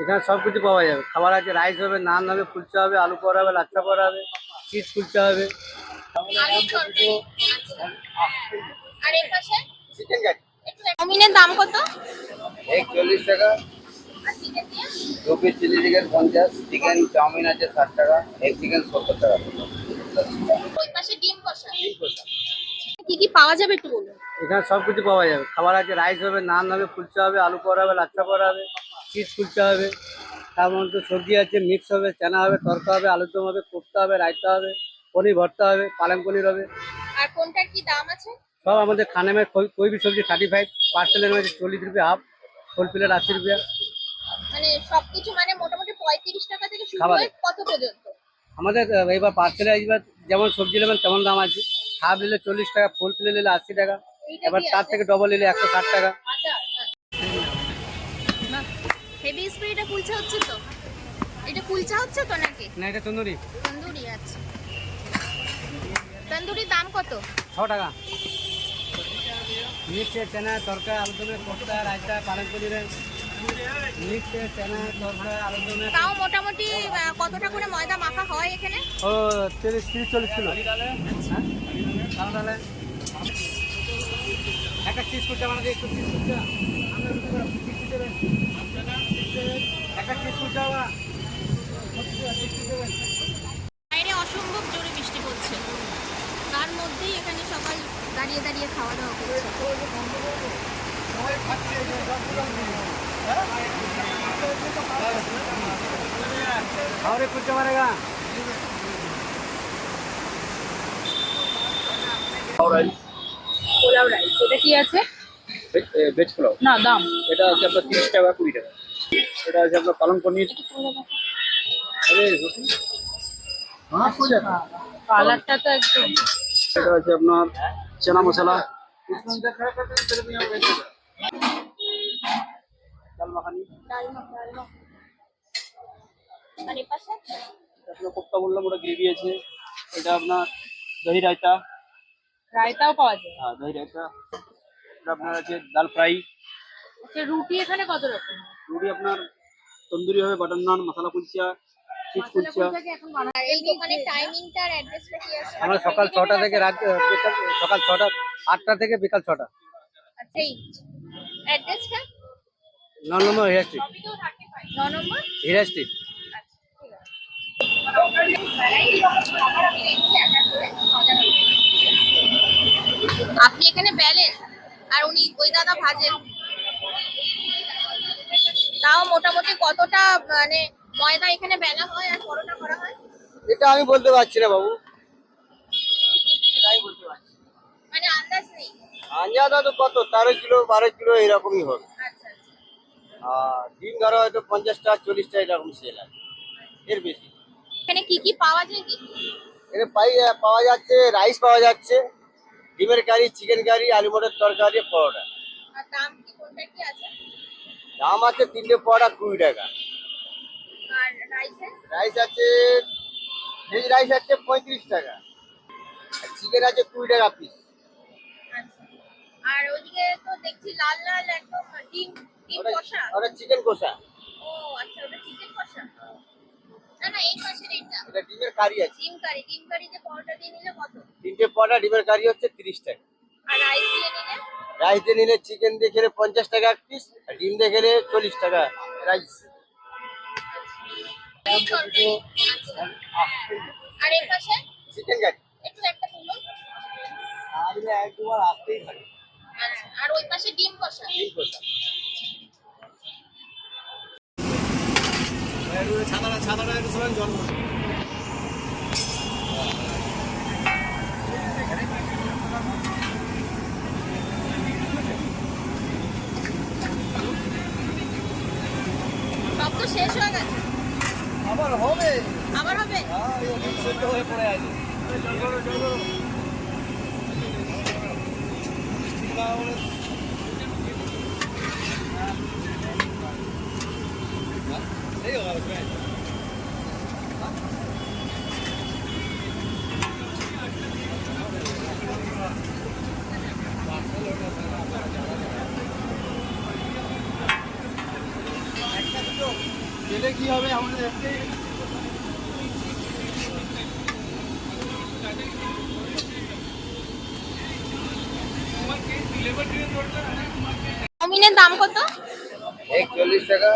এখানে সব কিছু পাওয়া যাবে। খাবার আছে, রাইস হবে, নান হবে, কুলচা হবে, আলু পরোটা হবে, লাচ্ছা পরোটা হবে, চিজ কুলচা হবে। আলুর তরকারি। আচ্ছা। আর এর পাশে চিকেন কারি চাউমিনের দাম কত? এক 40 টাকা, আর চিকেন দিয়ে? 2 piece chilli chicken 50, chicken chowmein আছে 60 টাকা, এক চিকেন 70 টাকা। ওই পাশে ডিম কষা। কি কি পাওয়া যাবে একটু বলুন। এখানে সব কিছু পাওয়া যাবে। খাবার আছে, রাইস হবে, নান হবে, কুলচা হবে, আলু পরোটা হবে, লাচ্ছা পরোটা হবে, চিজ কুলচা হবে। তার মধ্যে সবজি আছে, মিক্স হবে, চানা হবে, তরকা হবে, আলুর দম হবে, কোফতা হবে, রায়তা হবে, পনির ভর্তা হবে, পালং পনির হবে। আর কোনটার কি দাম আছে? सब हमारे खाने में कोई भी सब्जी 35, पार्सल में 40 रुपये हाफ, फुल प्लेट 80 रुपया। মানে সবকিছু মানে মোটামুটি 35 টাকা থেকে শুরু খাবারে হয় কত পর্যন্ত? আমাদের এবার পার্সেলে আসবে, যেমন সবজি নেবেন তেমন দাম আছে। হাফ নিলে 40 টাকা, ফুল প্লেট নিলে 80 টাকা, এইটা এবার কি তার আছে? থেকে ডবল নিলে 160 টাকা। আচ্ছা। হেভি স্পিডে কুলচা হচ্ছে তো? এটা কুলচা হচ্ছে তো নাকি? না, এটা তন্দুরি তন্দুরি আছে। তন্দুরির দাম কত? 6 টাকা। মিক্স চানা, তরকা, আলু দমে, কোফতা, রায়তা, পালং পনির, মিক্স চানা, তরকা, আলু দমে। তাও মোটামুটি কতটা করে ময়দা মাখা হয় এখানে? ও 30-40 কিলো। হ্যাঁ তাহলে একটা চিজ কুলচা বানাতে একটু চিজ কুলচা একটা চিজ কুলচা বা বাইরে অসম্ভব জোরে বৃষ্টি পড়ছে, তার মধ্যেই এখানে সবাই দাঁড়িয়ে দাঁড়িয়ে খাওয়া দাওয়া করছে। और एक कुलचा बनेगा। পোলাও রাইস, এটা কি আছে? ভেজ পোলাও না দাম এটা আছে আপনার 30 টাকা 20 টাকা। এটা আছে আপনার পালং পনির। আরে রুটি হ্যাঁ কুলচা। কালারটা তো একদম। এটা আছে আপনার চানা মশলা, দাল মাখানি, ডাল মাখা। আর এর পাশে আপনার কোফতা বললাম, ওটা গ্রেভি আছে। এটা আপনার দহি রায়তা। রায়তাও পাওয়া যায়। হ্যাঁ দহি রায়তা। এটা আপনার আছে ডাল ফ্রাই। আচ্ছা, রুটি এখানে কত রকম? রুটি আপনার তন্দুরি হবে, বাটার নান, মশলা কুলচা, চিজ কুলচা। এই দোকানের টাইমিংটা আর অ্যাড্রেসটা কি আছে? আমরা সকাল 6টা থেকে রাত সকাল 6টা 8টা থেকে বিকাল 6টা। আচ্ছা, এই অ্যাড্রেসটা 9 নম্বর হিরা স্ট্রিট। 9 নম্বর। হিরা স্ট্রিট। আপনি এখানে বেলেন আর উনি ওই দাদা ভাজেন, তাও মোটামুটি কতটা মানে ময়দা এখানে বেলা হয় আর পরোটা করা হয়? এটা আমি বলতে পারছি না বাবু, এটাই বলতে পারছি। মানে আন্দাজ নেই। আঞ্জাদা তো কত 13 কিলো 12 কিলো এরকমই হবে। আচ্ছা আচ্ছা। আর ডিম ধরো হয়তো 50টা 40টা এরকম সেল আছে, এর বেশি। এখানে কি কি পাওয়া যায় কি? এখানে পাওয়া যাচ্ছে, রাইস পাওয়া যাচ্ছে, ডিমের কারি, চিকেন কারি, আলু মটর তরকারি, পরোটা। আর দাম কি কোনটা কি আছে? দাম আছে 3টে পরোটা 20 টাকা। আর রাইসের? রাইস আছে, ভেজ রাইস আছে 35 টাকা, আর চিকেন আছে 20 টাকা পিস। আচ্ছা। আর ওইদিকে তো দেখছি লাল লাল একদম ডিম, ডিম কষা। ওটা চিকেন কষা। ও আচ্ছা, ওটা চিকেন কষা। না না, এই পাশের এইটা এটা ডিমের কারি আছে। ডিম কারি। ডিম কারি যে পরোটা দিয়ে নিলে কত? 3টে পরোটা ডিমের কারি হচ্ছে 30 টাকা। আর রাইস দিয়ে নিলে? রাইস দিয়ে নিলে চিকেন দিয়ে খেলে 50 টাকা এক পিস, আর ডিম দিয়ে খেলে 40 টাকা রাইস। এই তরকারি। আচ্ছা। আর এই পাশে চিকেন কারি একটু একটা তুলুন। আর এক দুবার আসতেই থাকে। আচ্ছা, আর ওই পাশে ডিম কষা। ডিম কষা। ছাতাটা একটু সরান, জল সব তো শেষ হয়ে গেছে। আবার হবে। আবার হবে? হ্যাঁ, এই সেদ্ধ হয়ে পড়ে আছে। सही होगा उसमें। একটা দুটো চাউমিনের দাম কত? এক 40 টাকা,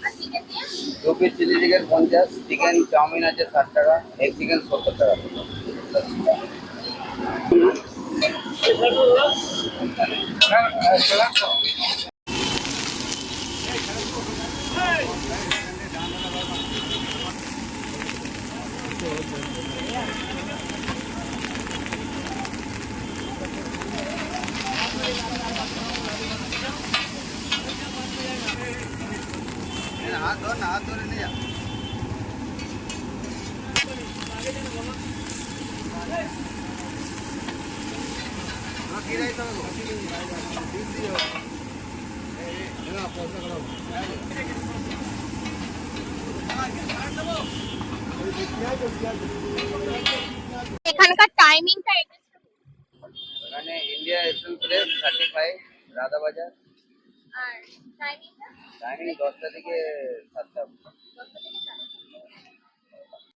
আর চিকেন দিয়ে? 2 piece chilli chicken 50, chicken chowmein আছে 60 টাকা, এক চিকেন 70 টাকা। হাত ধর না, হাত ধরে নিয়ে যা। এখানকার টাইমিংটা এখানে ইন্ডিয়া এক্সপ্রেস 35 রাধা বাজার, আর টাইমিংটা টাইমিং 10টা থেকে 7টা। 10টা থেকে 4টা।